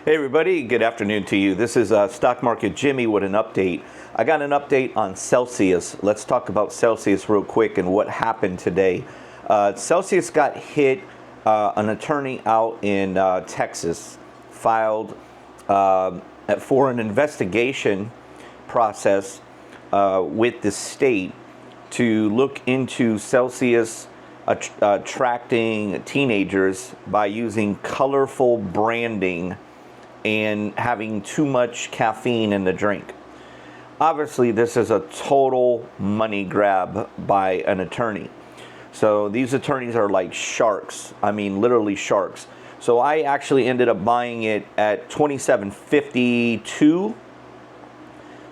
Hey everybody, good afternoon to you. This is Stock Market Jimmy with an update. I got an update on Celsius. Let's talk about Celsius real quick and what happened today. Celsius got hit. An attorney out in Texas filed for an investigation process with the state to look into Celsius attracting teenagers by using colorful branding and having too much caffeine in the drink. Obviously, this is a total money grab by an attorney. So these attorneys are like sharks. I mean, literally sharks. So I actually ended up buying it at $27.52.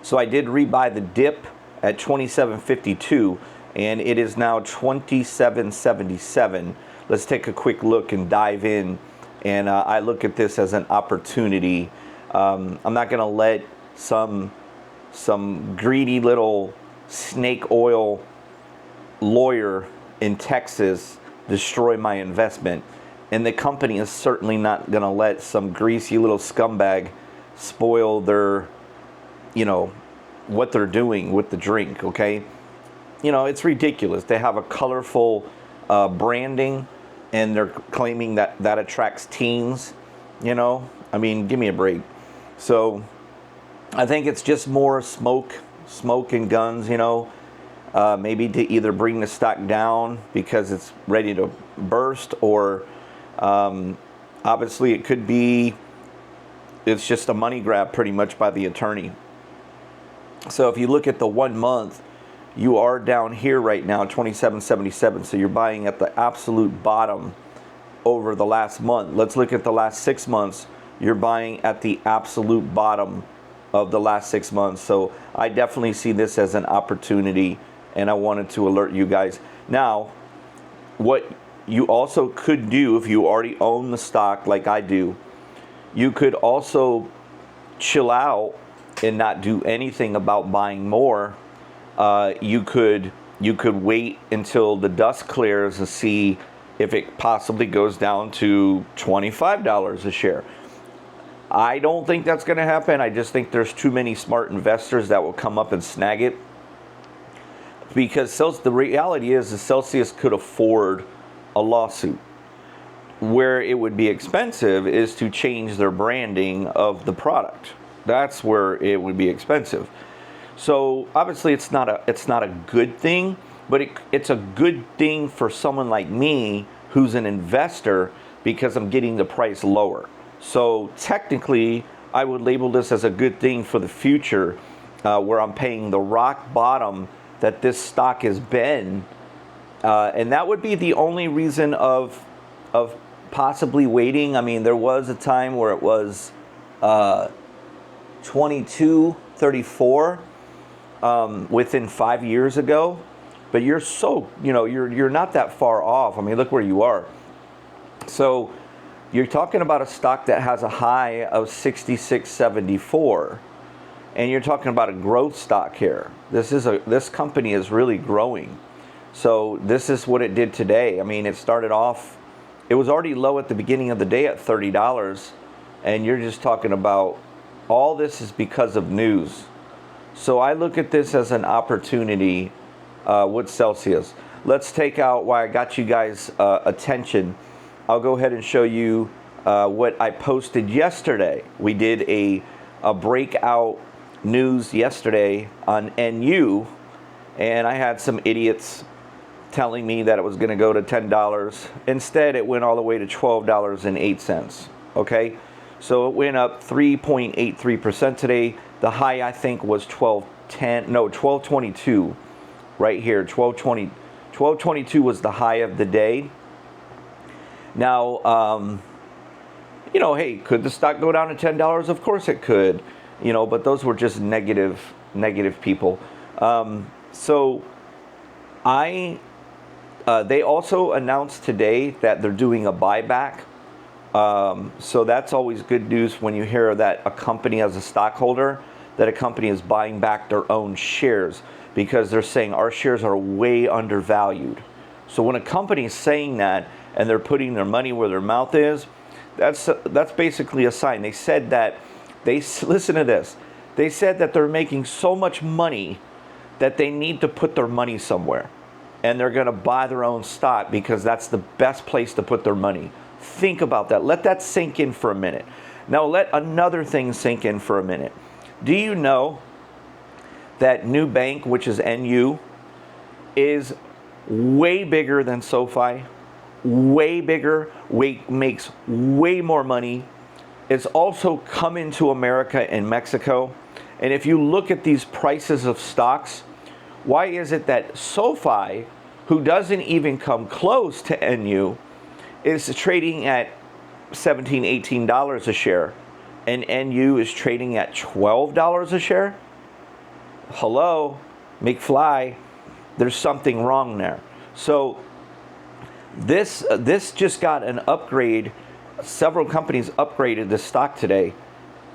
So I did rebuy the dip at $27.52, and it is now $27.77. Let's take a quick look and dive in. And I look at this as an opportunity. I'm not going to let some greedy little snake oil lawyer in Texas destroy my investment. And the company is certainly not going to let some greasy little scumbag spoil their, what they're doing with the drink, okay? It's ridiculous. They have a colorful branding, and they're claiming that attracts teens, I mean, give me a break. So I think it's just more smoke and guns, maybe to either bring the stock down because it's ready to burst, or obviously it could be, it's just a money grab pretty much by the attorney. So if you look at the 1 month, you are down here right now, $27.77. So you're buying at the absolute bottom over the last month. Let's look at the last 6 months. You're buying at the absolute bottom of the last 6 months. So I definitely see this as an opportunity, and I wanted to alert you guys. Now, what you also could do if you already own the stock like I do, you could also chill out and not do anything about buying more. You could wait until the dust clears and see if it possibly goes down to $25 a share. I don't think that's going to happen. I just think there's too many smart investors that will come up and snag it. Because the reality is that Celsius could afford a lawsuit. Where it would be expensive is to change their branding of the product. That's where it would be expensive. So obviously it's not a good thing, but it's a good thing for someone like me who's an investor, because I'm getting the price lower. So technically, I would label this as a good thing for the future, where I'm paying the rock bottom that this stock has been, and that would be the only reason of possibly waiting. I mean, there was a time where it was $22.34 within 5 years ago, but you're you're not that far off. I mean, look where you are. So you're talking about a stock that has a high of 66.74, and you're talking about a growth stock here. This company is really growing. So this is what it did today. I mean, it started off, it was already low at the beginning of the day at $30, and you're just talking about all this is because of news. So I look at this as an opportunity with Celsius. Let's take out, while I got you guys' attention, I'll go ahead and show you what I posted yesterday. We did a breakout news yesterday on NU, and I had some idiots telling me that it was going to go to $10. Instead, it went all the way to $12.08. Okay? So it went up 3.83% today. The high, I think, was 1222 right here. 1222 was the high of the day. Now, hey, could the stock go down to $10? Of course it could, but those were just negative people. So they also announced today that they're doing a buyback. So that's always good news when you hear that a company, as a stockholder, that a company is buying back their own shares, because they're saying our shares are way undervalued. So when a company is saying that and they're putting their money where their mouth is, That's basically a sign. They said that listen to this. They said that they're making so much money that they need to put their money somewhere, and they're going to buy their own stock because that's the best place to put their money. Think about that. Let that sink in for a minute. Now let another thing sink in for a minute. Do you know that New Bank, which is NU, is way bigger than SoFi? Way bigger, makes way more money. It's also coming to America and Mexico. And if you look at these prices of stocks, why is it that SoFi, who doesn't even come close to NU, is trading at $17, $18 a share, and NU is trading at $12 a share? Hello, McFly, there's something wrong there. So this just got an upgrade. Several companies upgraded the stock today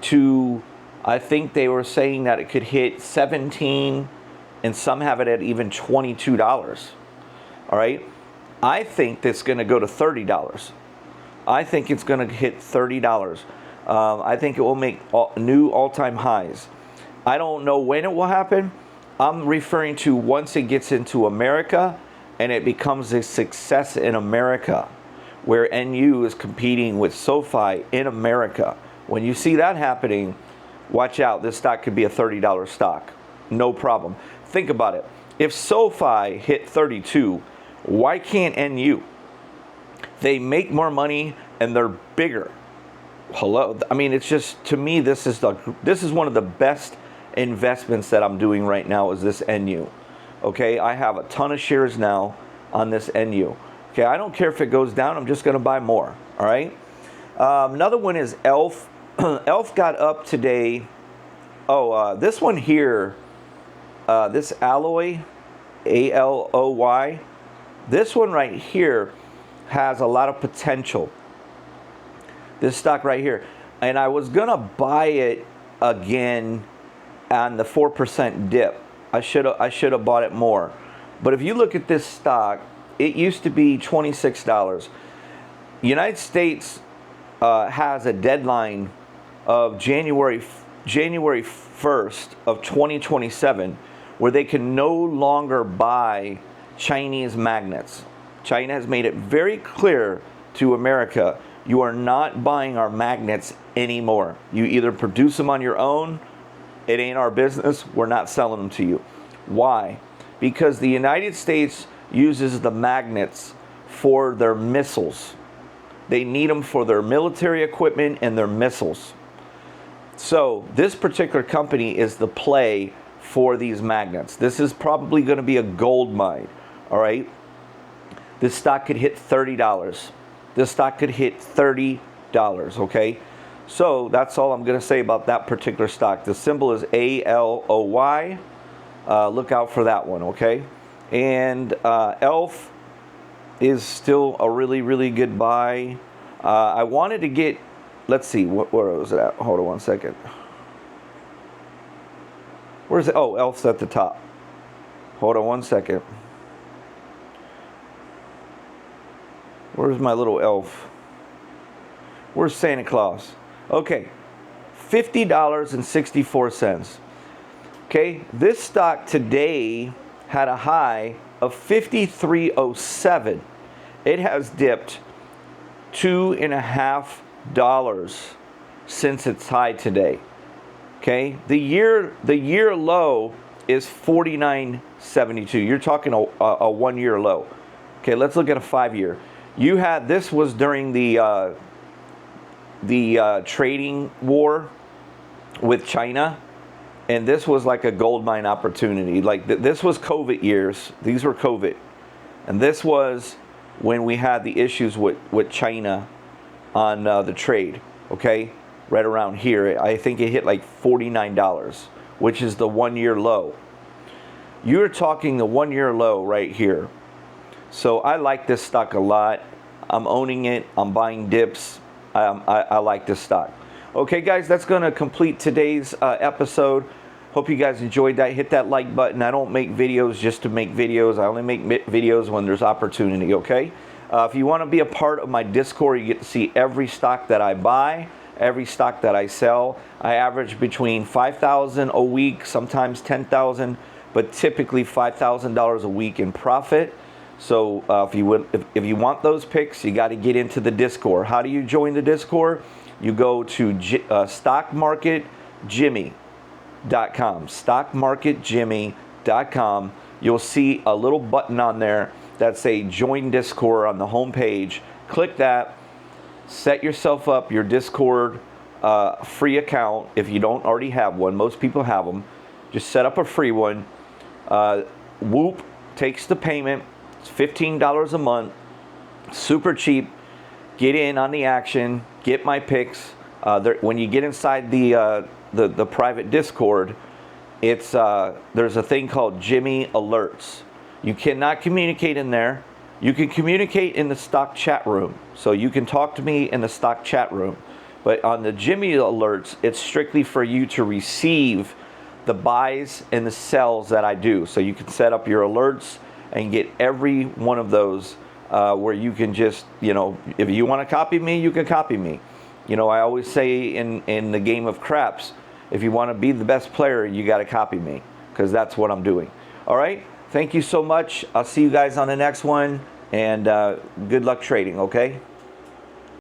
to, I think they were saying that it could hit 17, and some have it at even $22. All right, I think that's going to go to $30. I think it's going to hit $30. I think it will make new all-time highs. I don't know when it will happen. I'm referring to once it gets into America and it becomes a success in America, where NU is competing with SoFi in America. When you see that happening, watch out. This stock could be a $30 stock. No problem. Think about it. If SoFi hit 32, why can't NU? They make more money and they're bigger. Hello. I mean, it's just, to me, this is one of the best investments that I'm doing right now is this NU. Okay, I have a ton of shares now on this NU. Okay, I don't care if it goes down. I'm just going to buy more. All right. Another one is ELF. ELF got up today. Oh, this one here, this Alloy, ALOY. This one right here has a lot of potential. This stock right here. And I was going to buy it again on the 4% dip. I should have bought it more. But if you look at this stock, it used to be $26. United States has a deadline of January 1st of 2027 where they can no longer buy Chinese magnets. China has made it very clear to America, you are not buying our magnets anymore. You either produce them on your own, it ain't our business, we're not selling them to you. Why? Because the United States uses the magnets for their missiles. They need them for their military equipment and their missiles. So this particular company is the play for these magnets. This is probably going to be a gold mine. All right. This stock could hit $30. This stock could hit $30. Okay. So that's all I'm going to say about that particular stock. The symbol is ALOY. Look out for that one. Okay. And ELF is still a really, really good buy. I wanted to get, let's see, where was it at? Hold on one second. Where's it? Oh, ELF's at the top. Hold on one second. Where's my little elf? Where's Santa Claus? Okay, $50.64. Okay, this stock today had a high of $53.07. It has dipped $2.50 since its high today. Okay, the year low is $49.72. You're talking a 1 year low. Okay, let's look at a 5 year. You had, this was during the trading war with China, and this was like a gold mine opportunity. Like this was COVID years. These were COVID, and this was when we had the issues with China on the trade. Okay, right around here. I think it hit like $49, which is the 1 year low. You're talking the 1 year low right here. So I like this stock a lot. I'm owning it. I'm buying dips. I like this stock. Okay, guys, that's going to complete today's episode. Hope you guys enjoyed that. Hit that like button. I don't make videos just to make videos. I only make videos when there's opportunity, okay? If you want to be a part of my Discord, you get to see every stock that I buy, every stock that I sell. I average between $5,000 a week, sometimes $10,000, but typically $5,000 a week in profit. So if you want those picks, you got to get into the Discord. How do you join the Discord? You go to stockmarketjimmy.com. Stockmarketjimmy.com. You'll see a little button on there that say Join Discord on the home page. Click that. Set yourself up your Discord free account if you don't already have one. Most people have them. Just set up a free one. Whoop takes the payment. It's $15 a month. Super cheap. Get in on the action. Get my picks. When you get inside the private Discord, there's a thing called Jimmy Alerts. You cannot communicate in there. You can communicate in the stock chat room. So you can talk to me in the stock chat room. But on the Jimmy Alerts, it's strictly for you to receive the buys and the sells that I do. So you can set up your alerts and get every one of those where you can just, if you want to copy me, you can copy me. I always say in the game of craps, if you want to be the best player, you got to copy me, because that's what I'm doing. All right. Thank you so much. I'll see you guys on the next one, and good luck trading, okay?